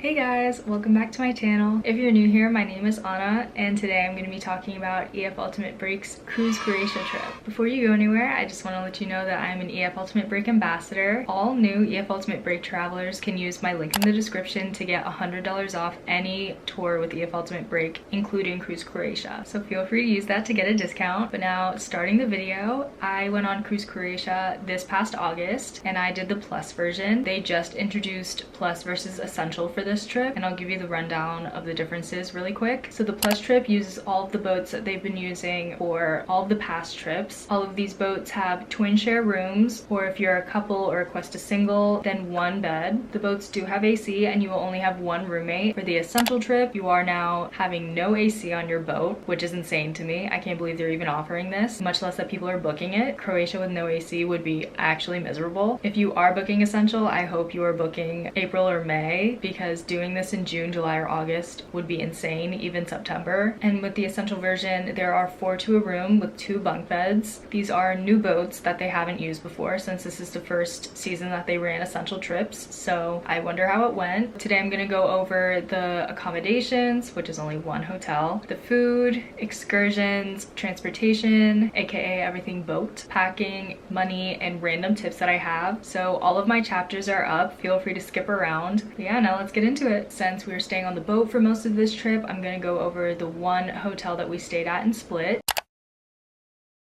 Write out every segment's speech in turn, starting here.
Hey guys, welcome back to my channel. If you're new here, my name is Anna, and today I'm going to be talking about EF Ultimate Break's Cruise Croatia trip. Before you go anywhere, I just want to let you know that I'm an EF Ultimate Break ambassador. All new EF Ultimate Break travelers can use my link in the description to get $100 off any tour with EF Ultimate Break, including Cruise Croatia. So feel free to use that to get a discount. But now, starting the video, I went on Cruise Croatia this past August, and I did the Plus version. They just introduced Plus versus Essential for this trip, and I'll give you the rundown of the differences really quick. So the Plus trip uses all of the boats that they've been using for all of the past trips. All of these boats have twin share rooms, or if you're a couple or request a single, then one bed. The boats do have AC, and you will only have one roommate. For the Essential trip, you are now having no AC on your boat, which is insane to me. I can't believe they're even offering this, much less that people are booking it. Croatia with no AC would be actually miserable. If you are booking Essential, I hope you are booking April or May, because doing this in June, July, or August would be insane, even September. And with the Essential version, there are 4 to a room with 2 bunk beds. These are new boats that they haven't used before, since this is the first season that they ran Essential trips, so I wonder how it went. Today I'm gonna go over the accommodations, which is only 1 hotel, the food, excursions, transportation, aka everything boat, packing, money, and random tips that I have. So all of my chapters are up, feel free to skip around. But yeah, now let's get into it. Since we were staying on the boat for most of this trip, I'm gonna go over the 1 hotel that we stayed at in Split.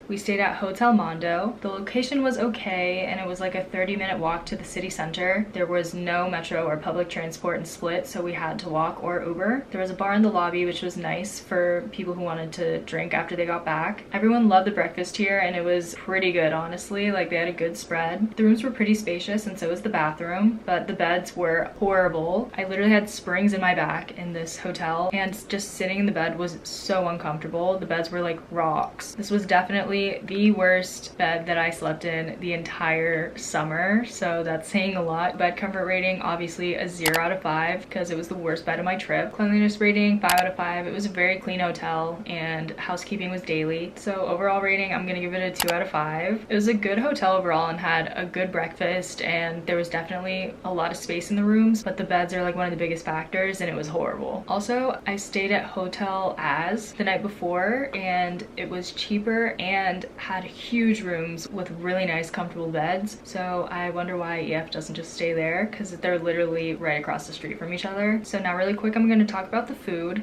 We stayed at Hotel Mondo. The location was okay, and it was like a 30-minute walk to the city center. There was no metro or public transport in Split, so we had to walk or Uber. There was a bar in the lobby, which was nice for people who wanted to drink after they got back. Everyone loved the breakfast here, and it was pretty good, honestly. Like, they had a good spread. The rooms were pretty spacious, and so was the bathroom, but the beds were horrible. I literally had springs in my back in this hotel, and just sitting in the bed was so uncomfortable. The beds were like rocks. This was definitely the worst bed that I slept in the entire summer, so that's saying a lot. Bed comfort rating, obviously a 0 out of 5, because it was the worst bed of my trip. Cleanliness rating, 5 out of 5. It was a very clean hotel, and housekeeping was daily. So overall rating, I'm gonna give it a 2 out of 5. It was a good hotel overall and had a good breakfast, and there was definitely a lot of space in the rooms, but the beds are like one of the biggest factors, and it was horrible. Also, I stayed at Hotel Az the night before, and it was cheaper and had huge rooms with really nice comfortable beds. So I wonder why EF doesn't just stay there, because they're literally right across the street from each other. So now really quick, I'm going to talk about the food.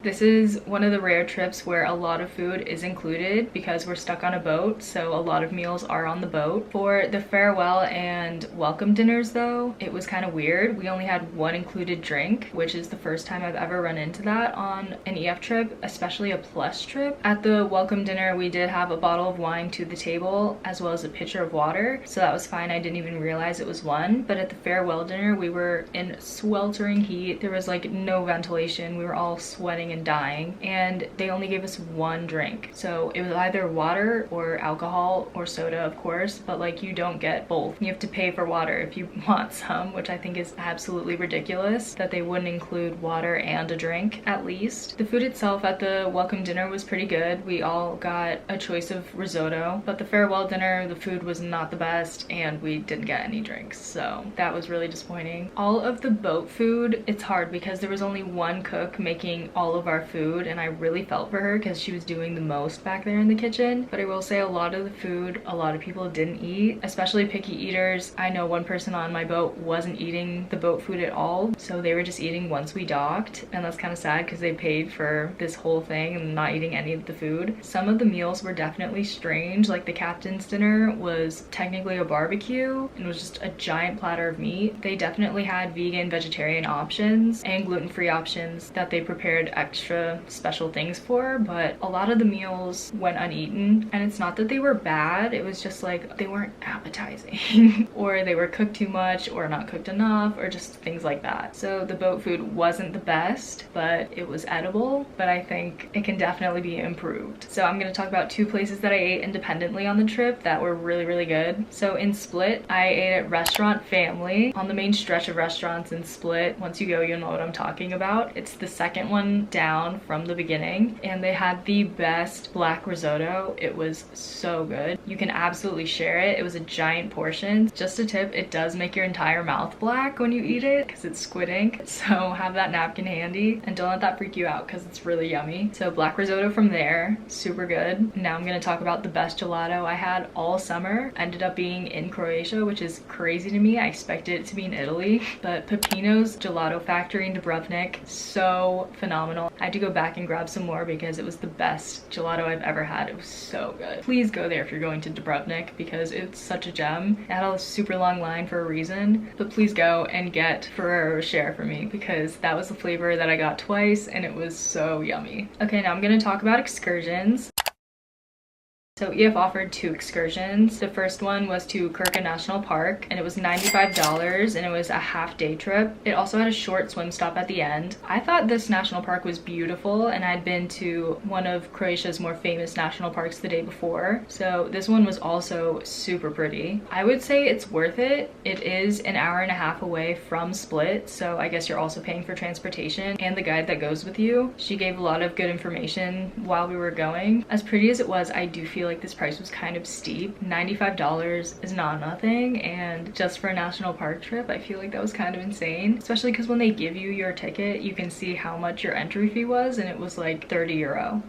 This is one of the rare trips where a lot of food is included because we're stuck on a boat, so a lot of meals are on the boat. For the farewell and welcome dinners though, it was kind of weird. We only had 1 included drink, which is the first time I've ever run into that on an EF trip, especially a Plus trip. At the welcome dinner, we did have a bottle of wine to the table as well as a pitcher of water, so that was fine. I didn't even realize it was 1. But at the farewell dinner, we were in sweltering heat. There was like no ventilation. We were all sweating and dying, and they only gave us 1 drink, so it was either water or alcohol or soda, of course, but like you don't get both. You have to pay for water if you want some, which I think is absolutely ridiculous that they wouldn't include water and a drink at least. The food itself at the welcome dinner was pretty good. We all got a choice of risotto, but the farewell dinner, the food was not the best, and we didn't get any drinks, so that was really disappointing. All of the boat food, it's hard because there was only 1 cook making all of our food, and I really felt for her because she was doing the most back there in the kitchen. But I will say a lot of the food, a lot of people didn't eat, especially picky eaters. I know 1 person on my boat wasn't eating the boat food at all, so they were just eating once we docked, and that's kind of sad because they paid for this whole thing and not eating any of the food. Some of the meals were definitely strange, like the captain's dinner was technically a barbecue and it was just a giant platter of meat. They definitely had vegan, vegetarian options and gluten-free options that they prepared extra special things for, but a lot of the meals went uneaten, and it's not that they were bad, it was just like they weren't appetizing or they were cooked too much or not cooked enough or just things like that. So the boat food wasn't the best, but it was edible, but I think it can definitely be improved. So I'm going to talk about 2 places that I ate independently on the trip that were really good. So in Split, I ate at Restaurant Family on the main stretch of restaurants in Split. Once you go, you'll know what I'm talking about. It's the second one down down from the beginning, and they had the best black risotto. It was so good. You can absolutely share it. It was a giant portion. Just a tip, it does make your entire mouth black when you eat it because it's squid ink. So have that napkin handy and don't let that freak you out because it's really yummy. So black risotto from there, super good. Now I'm gonna talk about the best gelato I had all summer. Ended up being in Croatia, which is crazy to me. I expected it to be in Italy, but Peppino's Gelato Factory in Dubrovnik, so phenomenal. I had to go back and grab some more because it was the best gelato I've ever had. It was so good. Please go there if you're going to Dubrovnik because it's such a gem. It had a super long line for a reason, but please go and get Ferrero Rocher for me because that was the flavor that I got twice and it was so yummy. Okay, now I'm gonna talk about excursions. So EF offered 2 excursions. The first one was to Krka National Park and it was $95 and it was a half-day trip. It also had a short swim stop at the end. I thought this national park was beautiful and I'd been to one of Croatia's more famous national parks the day before. So this one was also super pretty. I would say it's worth it. It is an hour and a half away from Split, so I guess you're also paying for transportation and the guide that goes with you. She gave a lot of good information while we were going. As pretty as it was, I do feel like this price was kind of steep. $95 is not nothing, and just for a national park trip I feel like that was kind of insane, especially because when they give you your ticket you can see how much your entry fee was and it was like 30 euro.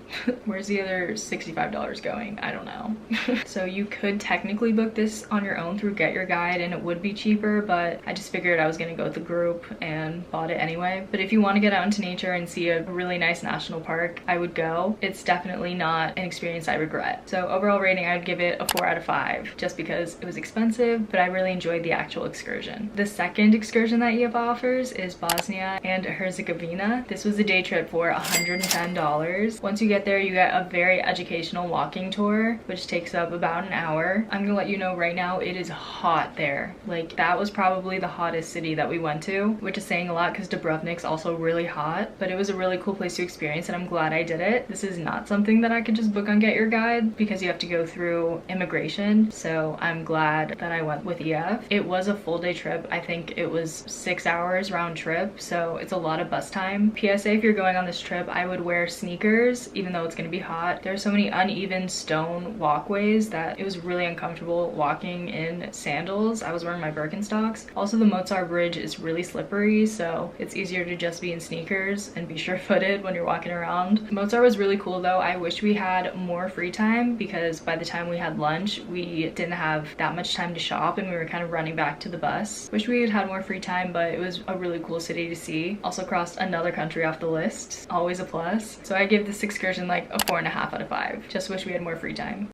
Where's the other $65 going? I don't know. So you could technically book this on your own through Get Your Guide and it would be cheaper, but I just figured I was gonna go with the group and bought it anyway. But if you want to get out into nature and see a really nice national park, I would go. It's definitely not an experience I regret. So overall rating, I would give it a 4 out of 5 just because it was expensive, but I really enjoyed the actual excursion. The second excursion that EF offers is Bosnia and Herzegovina. This was a day trip for $110. Once you get there, you get a very educational walking tour, which takes up about an hour. I'm gonna let you know right now, it is hot there. Like, that was probably the hottest city that we went to, which is saying a lot because Dubrovnik's also really hot, but it was a really cool place to experience and I'm glad I did it. This is not something that I could just book on Get Your Guide because you have to go through immigration, so I'm glad that I went with EF. It was a full day trip. I think it was 6 hours round trip, so it's a lot of bus time. PSA, if you're going on this trip, I would wear sneakers even though it's gonna be hot. There's so many uneven stone walkways that it was really uncomfortable walking in sandals. I was wearing my Birkenstocks. Also, the Mozart Bridge is really slippery, so it's easier to just be in sneakers and be sure-footed when you're walking around. Mozart was really cool though. I wish we had more free time because by the time we had lunch, we didn't have that much time to shop and we were kind of running back to the bus. Wish we had had more free time, but it was a really cool city to see. Also crossed another country off the list. Always a plus. So I give this excursion like a 4.5 out of 5. Just wish we had more free time.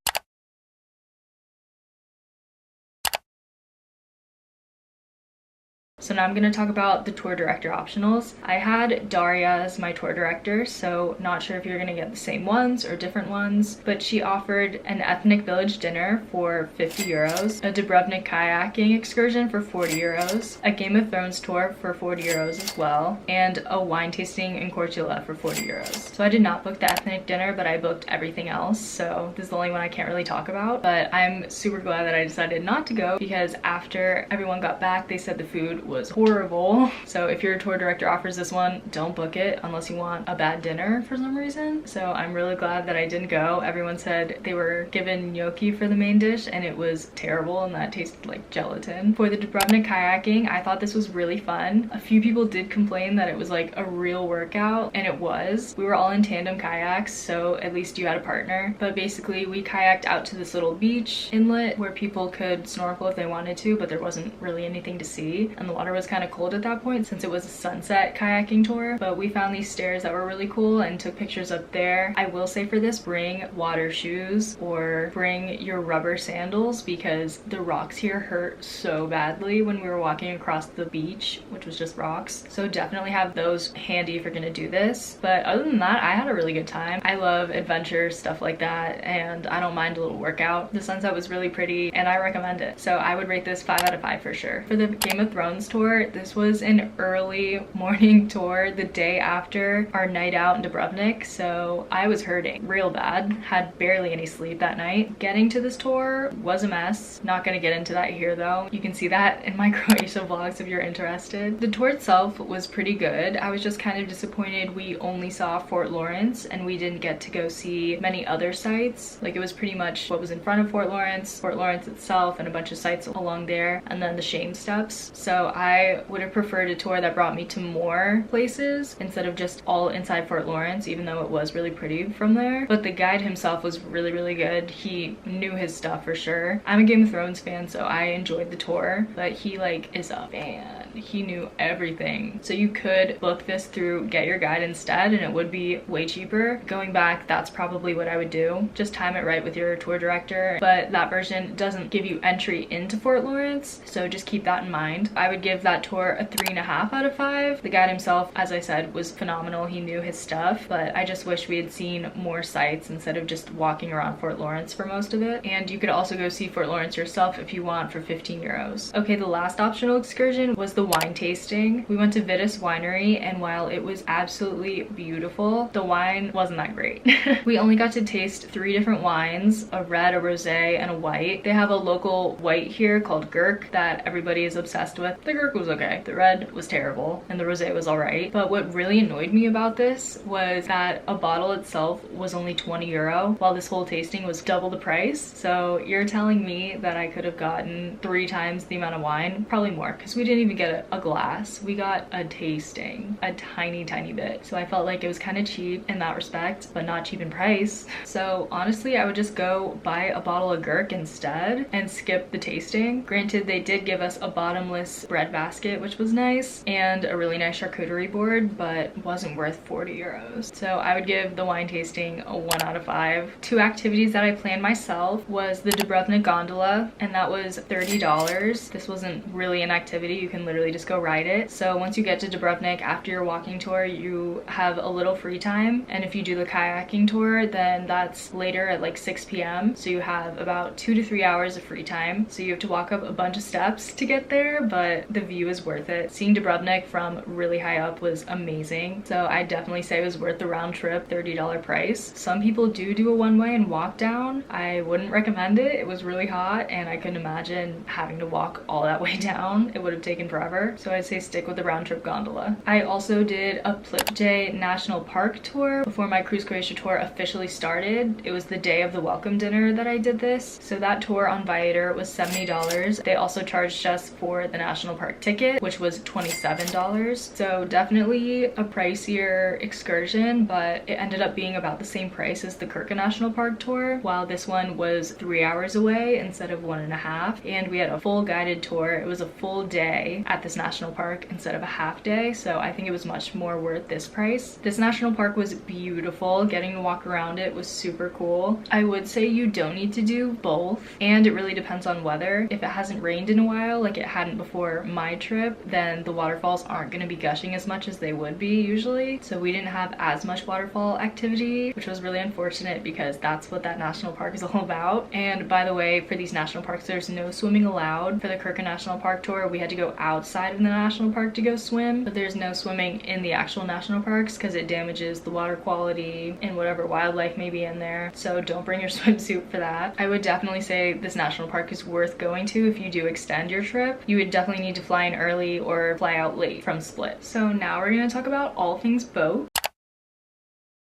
So now I'm going to talk about the tour director optionals. I had Daria as my tour director, so not sure if you're going to get the same ones or different ones, but she offered an ethnic village dinner for 50 euros, a Dubrovnik kayaking excursion for 40 euros, a Game of Thrones tour for 40 euros as well, and a wine tasting in Cortula for 40 euros. So I did not book the ethnic dinner, but I booked everything else, so this is the only one I can't really talk about, but I'm super glad that I decided not to go because after everyone got back, they said the food was horrible. So if your tour director offers this one, don't book it unless you want a bad dinner for some reason. So I'm really glad that I didn't go. Everyone said they were given gnocchi for the main dish and it was terrible and that tasted like gelatin. For the Dubrovnik kayaking, I thought this was really fun. A few people did complain that it was like a real workout, and it was. We were all in tandem kayaks, so at least you had a partner. But basically we kayaked out to this little beach inlet where people could snorkel if they wanted to, but there wasn't really anything to see, and the water was kind of cold at that point since it was a sunset kayaking tour. But we found these stairs that were really cool and took pictures up there. I will say for this, bring water shoes or bring your rubber sandals because the rocks here hurt so badly when we were walking across the beach, which was just rocks. So definitely have those handy if you're gonna do this. But other than that, I had a really good time. I love adventure stuff like that and I don't mind a little workout. The sunset was really pretty and I recommend it. So I would rate this 5 out of 5 for sure. For the Game of Thrones this tour. This was an early morning tour the day after our night out in Dubrovnik, so I was hurting real bad, had barely any sleep that night. Getting to this tour was a mess. Not gonna get into that here though. You can see that in my Croatia vlogs if you're interested. The tour itself was pretty good. I was just kind of disappointed we only saw Fort Lawrence and we didn't get to go see many other sites. Like, it was pretty much what was in front of Fort Lawrence itself, and a bunch of sites along there, and then the Shame Steps. So I would have preferred a tour that brought me to more places instead of just all inside Fort Lawrence, even though it was really pretty from there. But the guide himself was really, really good. He knew his stuff for sure. I'm a Game of Thrones fan, so I enjoyed the tour, but he like is a fan. He knew everything. So you could book this through Get Your Guide instead, and it would be way cheaper. Going back, that's probably what I would do. Just time it right with your tour director. But that version doesn't give you entry into Fort Lawrence, so just keep that in mind. I would give that tour a 3.5 out of 5. The guide himself, as I said, was phenomenal. He knew his stuff, but I just wish we had seen more sites instead of just walking around Fort Lawrence for most of it. And you could also go see Fort Lawrence yourself if you want for 15 euros. Okay, the last optional excursion was the wine tasting. We went to Vitis Winery, and while it was absolutely beautiful, the wine wasn't that great. We only got to taste 3 different wines, a red, a rosé, and a white. They have a local white here called Gurk that everybody is obsessed with. The Gurk was okay. The red was terrible, and the rosé was alright. But what really annoyed me about this was that a bottle itself was only 20 euro, while this whole tasting was double the price. So you're telling me that I could have gotten 3 times the amount of wine? Probably more, because we didn't even get a glass. We got a tasting, a tiny bit. So I felt like it was kind of cheap in that respect, but not cheap in price. So honestly, I would just go buy a bottle of Gurk instead and skip the tasting. Granted, they did give us a bottomless bread basket, which was nice, and a really nice charcuterie board, but wasn't worth 40 euros. So I would give the wine tasting a 1 out of 5. 2 activities that I planned myself was the Dubrovnik gondola, and that was $30. This wasn't really an activity. You can literally just go ride it. So once you get to Dubrovnik, after your walking tour, you have a little free time, and if you do the kayaking tour, then that's later at like 6 p.m. So you have about 2 to 3 hours of free time. So you have to walk up a bunch of steps to get there, but the view is worth it. Seeing Dubrovnik from really high up was amazing. So I definitely say it was worth the round trip $30 price. Some people do a one-way and walk down. I wouldn't recommend it. It was really hot, and I couldn't imagine having to walk all that way down. It would have taken forever. So I'd say stick with the round trip gondola. I also did a Plitvice National Park tour before my Cruise Croatia tour officially started. It was the day of the welcome dinner that I did this. So that tour on Viator was $70. They also charged us for the national park ticket, which was $27. So definitely a pricier excursion, but it ended up being about the same price as the Krka National Park tour, while this one was 3 hours away instead of 1.5. And we had a full guided tour. It was a full day at this national park instead of a half day, so I think it was much more worth this price. This national park was beautiful. Getting to walk around it was super cool. I would say you don't need to do both, and it really depends on weather. If it hasn't rained in a while, like it hadn't before my trip, then the waterfalls aren't going to be gushing as much as they would be usually, so we didn't have as much waterfall activity, which was really unfortunate because that's what that national park is all about. And by the way, for these national parks, there's no swimming allowed. For the Krka National Park tour, we had to go outside of the national park to go swim, but there's no swimming in the actual national parks because it damages the water quality and whatever wildlife may be in there. So don't bring your swimsuit for that. I would definitely say this national park is worth going to if you do extend your trip. You would definitely need to fly in early or fly out late from Split. So now we're going to talk about all things boat.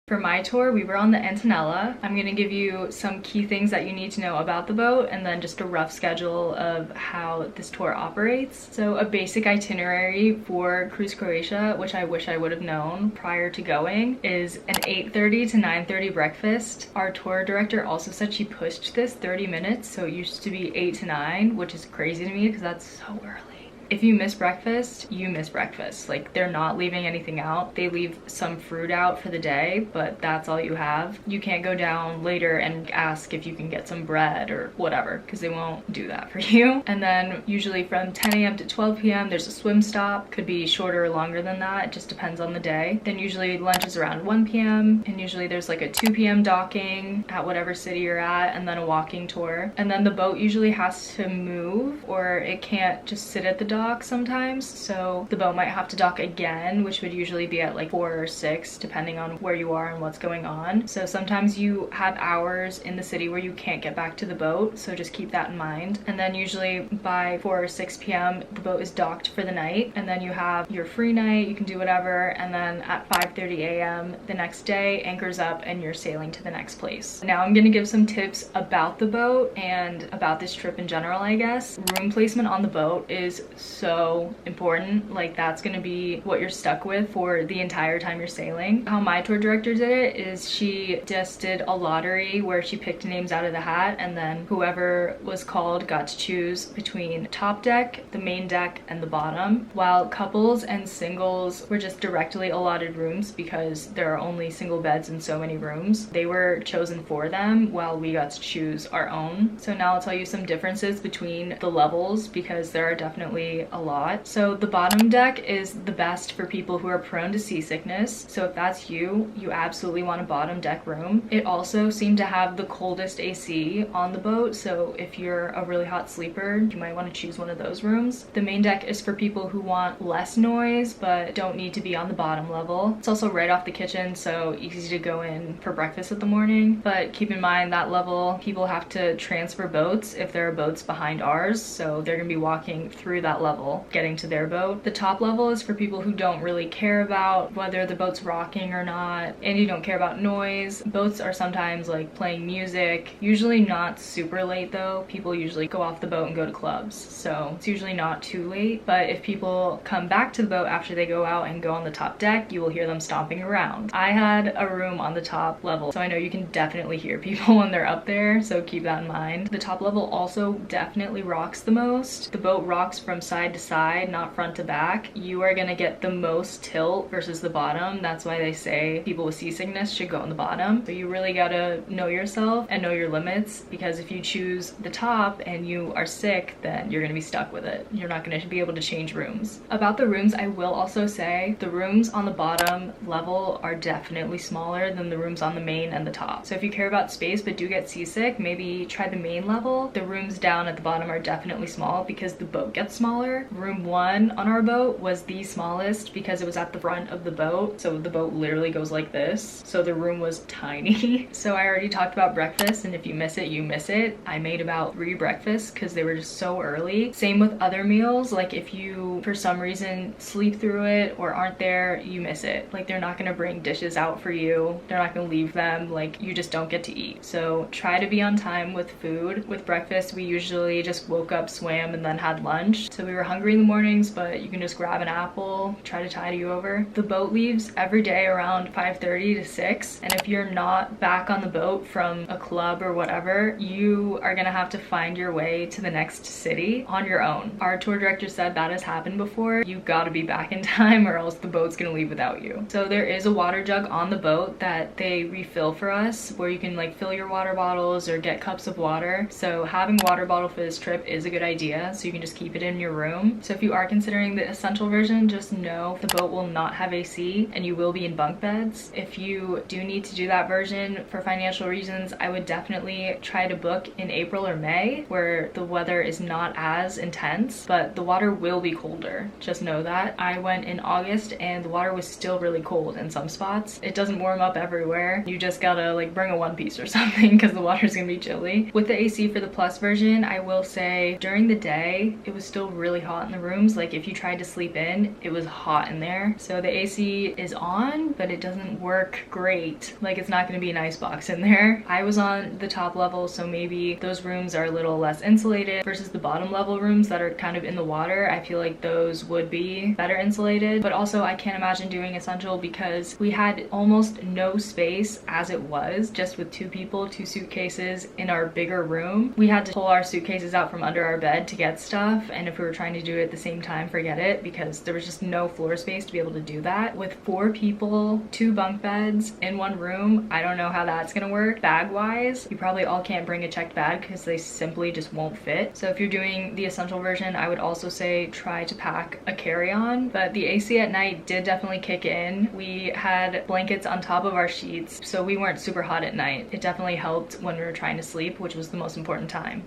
For my tour, we were on the Antonella. I'm gonna give you some key things that you need to know about the boat, and then just a rough schedule of how this tour operates. So a basic itinerary for Cruise Croatia, which I wish I would have known prior to going, is an 8:30 to 9:30 breakfast. Our tour director also said she pushed this 30 minutes, so it used to be 8 to 9, which is crazy to me because that's so early. If you miss breakfast, you miss breakfast. Like, they're not leaving anything out. They leave some fruit out for the day, but that's all you have. You can't go down later and ask if you can get some bread or whatever, because they won't do that for you. And then usually from 10 a.m. to 12 p.m. there's a swim stop. Could be shorter or longer than that. It just depends on the day. Then usually lunch is around 1 p.m. and usually there's like a 2 p.m. docking at whatever city you're at, and then a walking tour. And then the boat usually has to move, or it can't just sit at the dock. dock sometimes, so the boat might have to dock again, which would usually be at like 4 or 6 depending on where you are and what's going on. So sometimes you have hours in the city where you can't get back to the boat, so just keep that in mind. And then usually by 4 or 6 p.m. the boat is docked for the night, and then you have your free night, you can do whatever, and then at 5:30 a.m. the next day anchors up and you're sailing to the next place. Now I'm gonna give some tips about the boat and about this trip in general, I guess. Room placement on the boat is so important. Like, that's gonna be what you're stuck with for the entire time you're sailing. How my tour director did it is she just did a lottery where she picked names out of the hat, and then whoever was called got to choose between top deck, the main deck, and the bottom, while couples and singles were just directly allotted rooms because there are only single beds in so many rooms. They were chosen for them while we got to choose our own. So now I'll tell you some differences between the levels because there are definitely a lot. So the bottom deck is the best for people who are prone to seasickness. So if that's you, you absolutely want a bottom deck room. It also seemed to have the coldest AC on the boat, so if you're a really hot sleeper, you might want to choose one of those rooms. The main deck is for people who want less noise but don't need to be on the bottom level. It's also right off the kitchen, so easy to go in for breakfast in the morning. But keep in mind that level, people have to transfer boats if there are boats behind ours, so they're gonna be walking through that level getting to their boat. The top level is for people who don't really care about whether the boat's rocking or not, and you don't care about noise. Boats are sometimes like playing music, usually not super late though. People usually go off the boat and go to clubs, so it's usually not too late. But if people come back to the boat after they go out and go on the top deck, you will hear them stomping around. I had a room on the top level, so I know you can definitely hear people when they're up there, so keep that in mind. The top level also definitely rocks the most. The boat rocks from side to side, not front to back. You are gonna get the most tilt versus the bottom. That's why they say people with seasickness should go on the bottom. So you really gotta know yourself and know your limits, because if you choose the top and you are sick, then you're gonna be stuck with it. You're not gonna be able to change rooms. About the rooms, I will also say the rooms on the bottom level are definitely smaller than the rooms on the main and the top. So if you care about space but do get seasick, maybe try the main level. The rooms down at the bottom are definitely small because the boat gets smaller. Room 1 on our boat was the smallest because it was at the front of the boat, so the boat literally goes like this, so the room was tiny. So I already talked about breakfast, and if you miss it, you miss it. I made about 3 breakfasts because they were just so early. Same with other meals, like if you for some reason sleep through it or aren't there, you miss it. Like, they're not gonna bring dishes out for you, they're not gonna leave them, like you just don't get to eat. So try to be on time with food. With breakfast, we usually just woke up, swam, and then had lunch. So we were hungry in the mornings, but you can just grab an apple, try to tide you over. The boat leaves every day around 5:30 to 6, and if you're not back on the boat from a club or whatever, you are gonna have to find your way to the next city on your own. Our tour director said that has happened before. You gotta be back in time or else the boat's gonna leave without you. So there is a water jug on the boat that they refill for us, where you can like fill your water bottles or get cups of water. So having a water bottle for this trip is a good idea, so you can just keep it in your room. So if you are considering the essential version, just know the boat will not have AC and you will be in bunk beds. If you do need to do that version for financial reasons, I would definitely try to book in April or May, where the weather is not as intense, but the water will be colder. Just know that. I went in August and the water was still really cold in some spots. It doesn't warm up everywhere. You just gotta like bring a one piece or something because the water's gonna be chilly. With the AC for the plus version, I will say during the day, it was still really hot in the rooms. Like if you tried to sleep in, it was hot in there. So the AC is on, but it doesn't work great. Like, it's not gonna be an ice box in there. I was on the top level, so maybe those rooms are a little less insulated versus the bottom level rooms that are kind of in the water. I feel like those would be better insulated, but also I can't imagine doing essential because we had almost no space as it was, just with 2 people, 2 suitcases in our bigger room. We had to pull our suitcases out from under our bed to get stuff, and if we were trying to do it at the same time, forget it, because there was just no floor space to be able to do that. With 4 people, 2 bunk beds in one room, I don't know how that's gonna work. Bag wise, you probably all can't bring a checked bag because they simply just won't fit. So if you're doing the essential version, I would also say try to pack a carry-on. But the AC at night did definitely kick in. We had blankets on top of our sheets, so we weren't super hot at night. It definitely helped when we were trying to sleep, which was the most important time.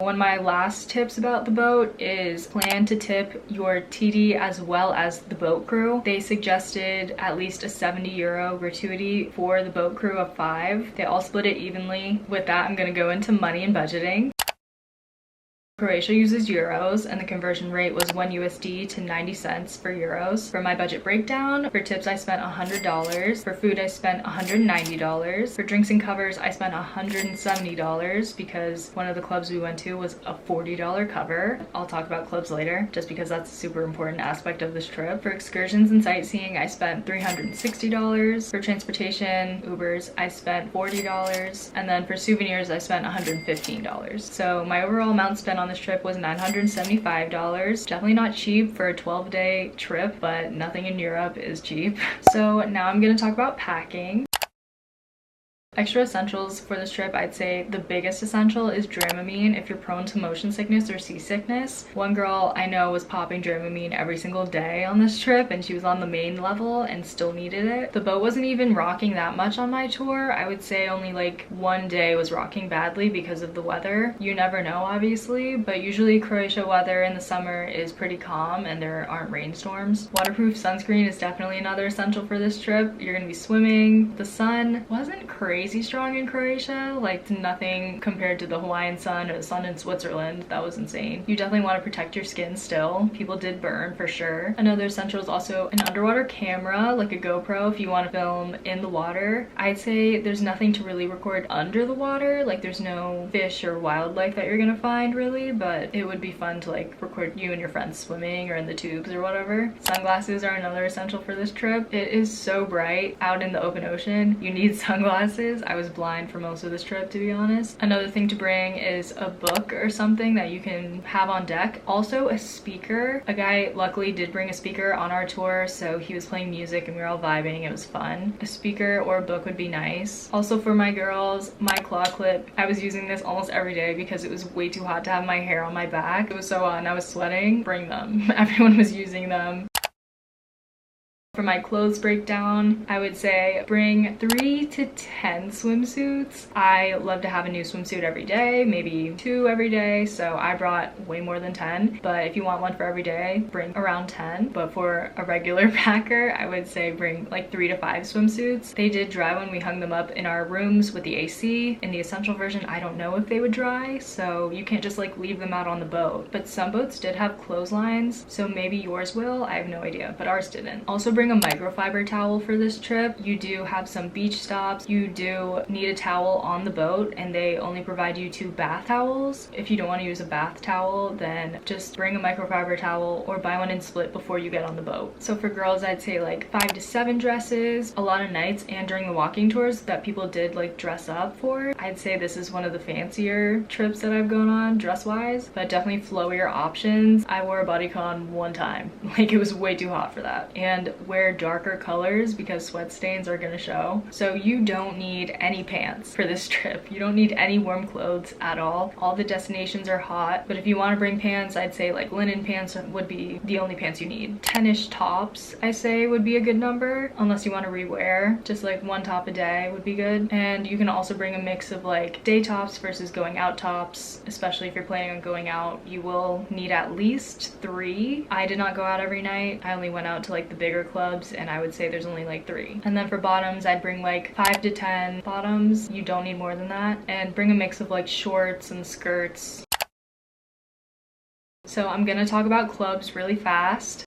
One of my last tips about the boat is plan to tip your TD as well as the boat crew. They suggested at least a 70 euro gratuity for the boat crew of 5. They all split it evenly. With that, I'm gonna go into money and budgeting. Croatia uses euros and the conversion rate was 1 USD to 90 cents for euros. For my budget breakdown, for tips I spent $100. For food I spent $190. For drinks and covers I spent $170 because one of the clubs we went to was a $40 cover. I'll talk about clubs later just because that's a super important aspect of this trip. For excursions and sightseeing I spent $360. For transportation, Ubers, I spent $40. And then for souvenirs I spent $115. So my overall amount spent on this trip was $975. Definitely not cheap for a 12-day trip, but nothing in Europe is cheap. So now I'm gonna talk about packing. Extra essentials for this trip, I'd say the biggest essential is Dramamine if you're prone to motion sickness or seasickness. One girl I know was popping Dramamine every single day on this trip and she was on the main level and still needed it. The boat wasn't even rocking that much on my tour. I would say only like one day was rocking badly because of the weather. You never know obviously, but usually Croatia weather in the summer is pretty calm and there aren't rainstorms. Waterproof sunscreen is definitely another essential for this trip. You're gonna be swimming. The sun wasn't crazy strong in Croatia, like nothing compared to the Hawaiian sun or the sun in Switzerland. That was insane. You definitely want to protect your skin still. People did burn for sure. Another essential is also an underwater camera, like a GoPro if you want to film in the water. I'd say there's nothing to really record under the water, like there's no fish or wildlife that you're gonna find really, but it would be fun to like record you and your friends swimming or in the tubes or whatever. Sunglasses are another essential for this trip. It is so bright out in the open ocean. You need sunglasses. I was blind for most of this trip, to be honest. Another thing to bring is a book or something that you can have on deck. Also a speaker. A guy luckily did bring a speaker on our tour, so he was playing music and we were all vibing. It was fun. A speaker or a book would be nice. Also for my girls, my claw clip. I was using this almost every day because it was way too hot to have my hair on my back. It was so hot and I was sweating. Bring them. Everyone was using them. For my clothes breakdown, I would say bring 3 to 10 swimsuits. I love to have a new swimsuit every day, maybe 2 every day, so I brought way more than 10. But if you want one for every day, bring around 10. But for a regular packer, I would say bring like 3 to 5 swimsuits. They did dry when we hung them up in our rooms with the AC. In the essential version, I don't know if they would dry, so you can't just like leave them out on the boat. But some boats did have clotheslines, so maybe yours will. I have no idea, but ours didn't. Also bring a microfiber towel for this trip. You do have some beach stops. You do need a towel on the boat and they only provide you 2 bath towels. If you don't want to use a bath towel, then just bring a microfiber towel or buy one in split before you get on the boat. So for girls, I'd say like 5 to 7 dresses. A lot of nights and during the walking tours that people did like dress up for. I'd say this is one of the fancier trips that I've gone on dress-wise, but definitely flowier options. I wore a bodycon one time. Like it was way too hot for that. And wear darker colors because sweat stains are gonna show. So you don't need any pants for this trip. You don't need any warm clothes at all. All the destinations are hot, but if you want to bring pants, I'd say like linen pants would be the only pants you need. 10-ish tops, I say, would be a good number, unless you want to rewear. Just like 1 top a day would be good. And you can also bring a mix of like day tops versus going out tops, especially if you're planning on going out. You will need at least 3. I did not go out every night. I only went out to like the bigger clubs and I would say there's only like 3. And then for bottoms, I'd bring like 5 to 10 bottoms. You don't need more than that. And bring a mix of like shorts and skirts. So I'm gonna talk about clubs really fast.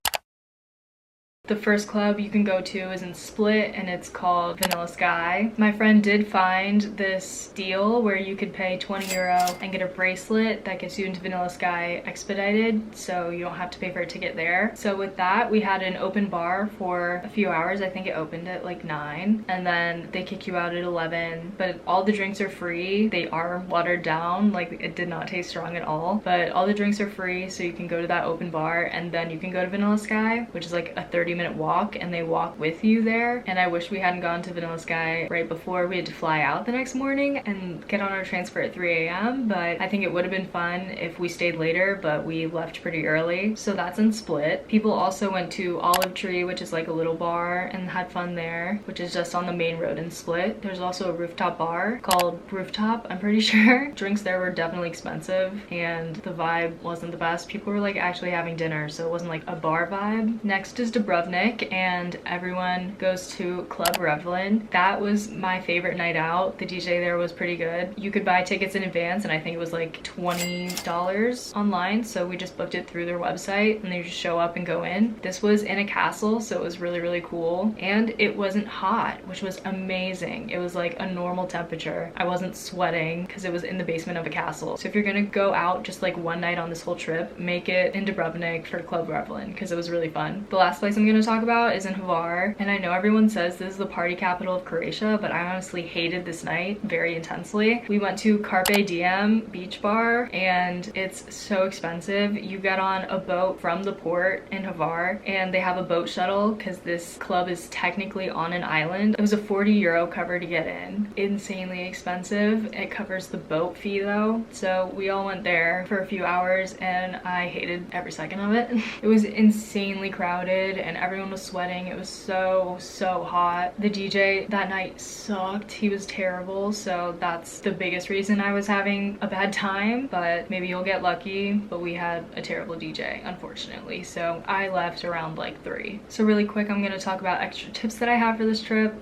The first club you can go to is in Split and it's called Vanilla Sky. My friend did find this deal where you could pay 20 euro and get a bracelet that gets you into Vanilla Sky expedited, so you don't have to pay for a ticket there. So with that, we had an open bar for a few hours. I think it opened at like 9 and then they kick you out at 11, but all the drinks are free. They are watered down, like it did not taste strong at all, but all the drinks are free, so you can go to that open bar and then you can go to Vanilla Sky, which is like a 30-minute 20-minute walk and they walk with you there. And I wish we hadn't gone to Vanilla Sky right before. We had to fly out the next morning and get on our transfer at 3 a.m. But I think it would have been fun if we stayed later, but we left pretty early. So that's in Split. People also went to Olive Tree, which is like a little bar, and had fun there, which is just on the main road in Split. There's also a rooftop bar called Rooftop, I'm pretty sure. Drinks there were definitely expensive and the vibe wasn't the best. People were like actually having dinner, so it wasn't like a bar vibe. Next is Dubrovnik, and everyone goes to Club Revlin. That was my favorite night out. The DJ there was pretty good. You could buy tickets in advance and I think it was like $20 online, so we just booked it through their website and they just show up and go in. This was in a castle, so it was really cool, and it wasn't hot, which was amazing. It was like a normal temperature. I wasn't sweating because it was in the basement of a castle. So if you're gonna go out just like one night on this whole trip, make it in Dubrovnik for Club Revlin because it was really fun. The last place I'm gonna talk about is in Hvar, and I know everyone says this is the party capital of Croatia, but I honestly hated this night very intensely. We went to Carpe Diem Beach Bar and it's so expensive. You get on a boat from the port in Hvar and they have a boat shuttle because this club is technically on an island. It was a 40 euro cover to get in. Insanely expensive. It covers the boat fee though. So we all went there for a few hours and I hated every second of it. It was insanely crowded and everyone was sweating. It was so hot. The DJ that night sucked. He was terrible, so that's the biggest reason I was having a bad time, but maybe you'll get lucky. But we had a terrible DJ, unfortunately, so I left around like 3. So really quick, I'm gonna talk about extra tips that I have for this trip.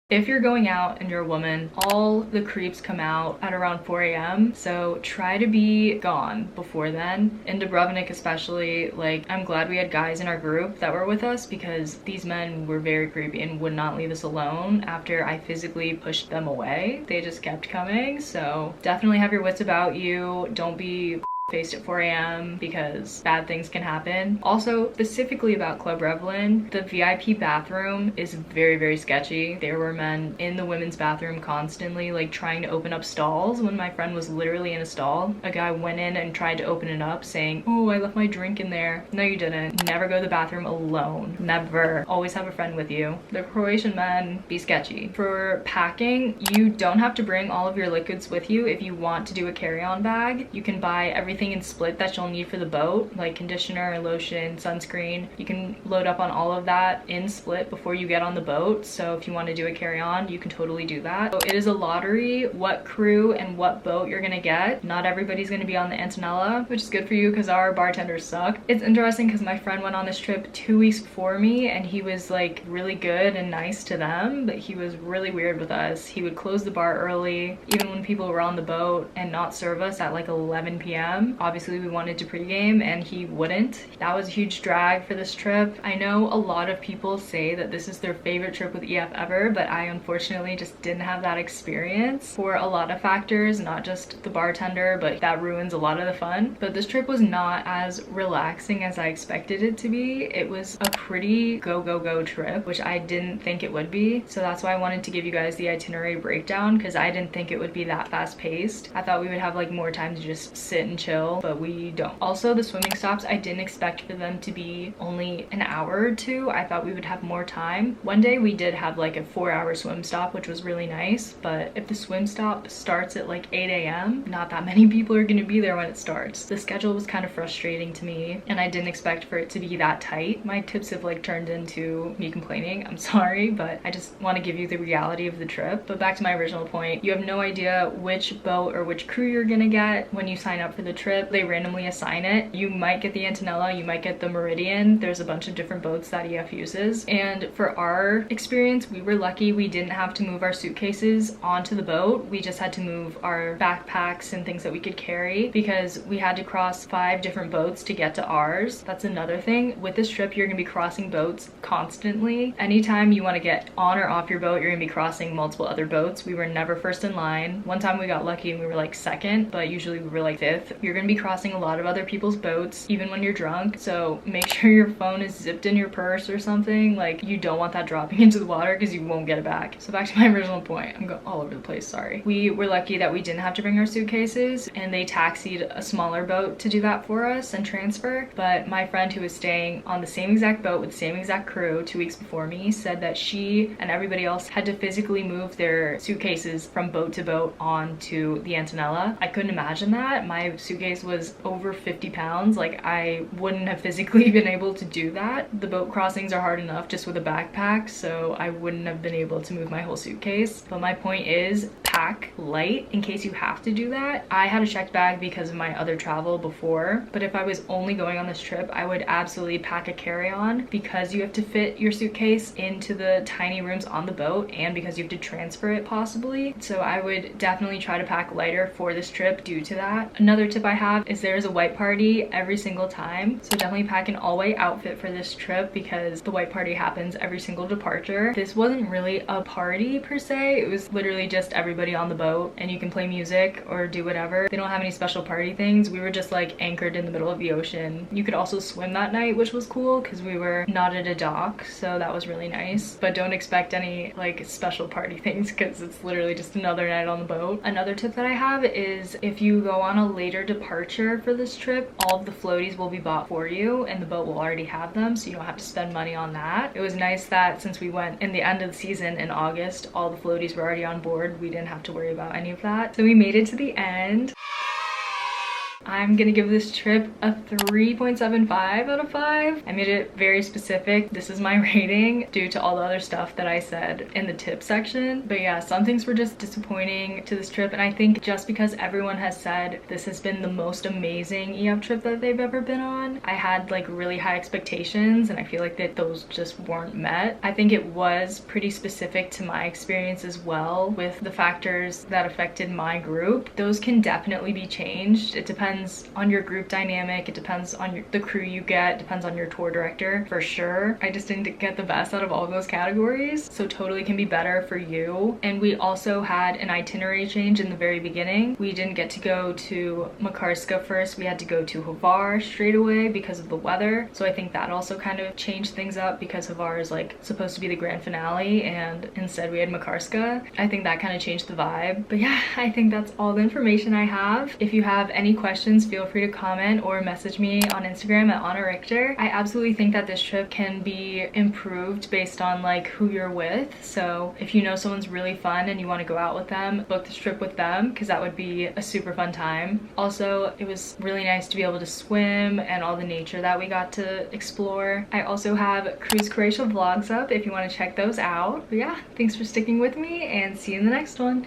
If you're going out and you're a woman, all the creeps come out at around 4 a.m. So try to be gone before then. In Dubrovnik especially, like, I'm glad we had guys in our group that were with us because these men were very creepy and would not leave us alone after I physically pushed them away. They just kept coming. So definitely have your wits about you. Don't be faced at 4 a.m. because bad things can happen. Also, specifically about Club Revlin, the VIP bathroom is very sketchy. There were men in the women's bathroom constantly like trying to open up stalls. When my friend was literally in a stall, a guy went in and tried to open it up saying, "Oh, I left my drink in there." No, you didn't. Never go to the bathroom alone. Never. Always have a friend with you. The Croatian men be sketchy. For packing, you don't have to bring all of your liquids with you. If you want to do a carry-on bag, you can buy everything in Split that you'll need for the boat, like conditioner, lotion, sunscreen. You can load up on all of that in Split before you get on the boat. So if you want to do a carry-on, you can totally do that. So it is a lottery what crew and what boat you're gonna get. Not everybody's gonna be on the Antonella, which is good for you because our bartenders suck. It's interesting because my friend went on this trip 2 weeks before me and he was like really good and nice to them, but he was really weird with us. He would close the bar early, even when people were on the boat, and not serve us at like 11 p.m. Obviously we wanted to pregame and he wouldn't. That was a huge drag for this trip. I know a lot of people say that this is their favorite trip with EF ever, but I unfortunately just didn't have that experience for a lot of factors, not just the bartender, but that ruins a lot of the fun. But this trip was not as relaxing as I expected it to be. It was a pretty go trip, which I didn't think it would be. So that's why I wanted to give you guys the itinerary breakdown because I didn't think it would be that fast paced. I thought we would have like more time to just sit and chill, but we don't. Also, the swimming stops, I didn't expect for them to be only an hour or 2. I thought we would have more time. One day we did have like a 4-hour swim stop, which was really nice, but if the swim stop starts at like 8 a.m., not that many people are gonna be there when it starts. The schedule was kind of frustrating to me and I didn't expect for it to be that tight. My tips have like turned into me complaining. I'm sorry, but I just want to give you the reality of the trip. But back to my original point, you have no idea which boat or which crew you're gonna get when you sign up for the trip. They randomly assign it. You might get the Antonella, you might get the Meridian. There's a bunch of different boats that EF uses. And for our experience, we were lucky we didn't have to move our suitcases onto the boat. We just had to move our backpacks and things that we could carry because we had to cross 5 different boats to get to ours. That's another thing. With this trip, you're gonna be crossing boats constantly. Anytime you want to get on or off your boat, you're gonna be crossing multiple other boats. We were never first in line. One time we got lucky and we were like second, but usually we were like 5th. You're gonna be crossing a lot of other people's boats, even when you're drunk. So make sure your phone is zipped in your purse or something. Like, you don't want that dropping into the water because you won't get it back. So back to my original point. I'm going all over the place, sorry. We were lucky that we didn't have to bring our suitcases, and they taxied a smaller boat to do that for us and transfer. But my friend who was staying on the same exact boat with the same exact crew 2 weeks before me said that she and everybody else had to physically move their suitcases from boat to boat onto the Antonella. I couldn't imagine that. My suitcase was over 50 pounds. Like, I wouldn't have physically been able to do that. The boat crossings are hard enough just with a backpack, so I wouldn't have been able to move my whole suitcase. But my point is, pack light in case you have to do that. I had a checked bag because of my other travel before, but if I was only going on this trip, I would absolutely pack a carry-on because you have to fit your suitcase into the tiny rooms on the boat and because you have to transfer it possibly. So I would definitely try to pack lighter for this trip due to that. Another tip I have is there's a white party every single time. So definitely pack an all-white outfit for this trip because the white party happens every single departure. This wasn't really a party per se. It was literally just everybody on the boat, and you can play music or do whatever. They don't have any special party things. We were just like anchored in the middle of the ocean. You could also swim that night, which was cool because we were not at a dock, so that was really nice. But don't expect any like special party things because it's literally just another night on the boat. Another tip that I have is if you go on a later departure for this trip, all of the floaties will be bought for you and the boat will already have them, so you don't have to spend money on that. It was nice that since we went in the end of the season in August, all the floaties were already on board. We didn't have to worry about any of that. So we made it to the end. I'm gonna give this trip a 3.75 out of 5. I made it very specific. This is my rating due to all the other stuff that I said in the tip section. But yeah, some things were just disappointing to this trip, and I think just because everyone has said this has been the most amazing EF trip that they've ever been on, I had like really high expectations, and I feel like that those just weren't met. I think it was pretty specific to my experience as well with the factors that affected my group. Those can definitely be changed. It depends on your group dynamic, it depends on the crew you get, depends on your tour director for sure. I just didn't get the best out of all of those categories, so totally can be better for you. And we also had an itinerary change in the very beginning. We didn't get to go to Makarska first, we had to go to Hvar straight away because of the weather. So I think that also kind of changed things up because Hvar is like supposed to be the grand finale and instead we had Makarska. I think that kind of changed the vibe. But yeah, I think that's all the information I have. If you have any questions, feel free to comment or message me on Instagram at Anna Richter. I absolutely think that this trip can be improved based on like who you're with. So if you know someone's really fun and you want to go out with them, book this trip with them because that would be a super fun time. Also, it was really nice to be able to swim and all the nature that we got to explore. I also have Cruise Croatia vlogs up if you want to check those out. But yeah, thanks for sticking with me and see you in the next one.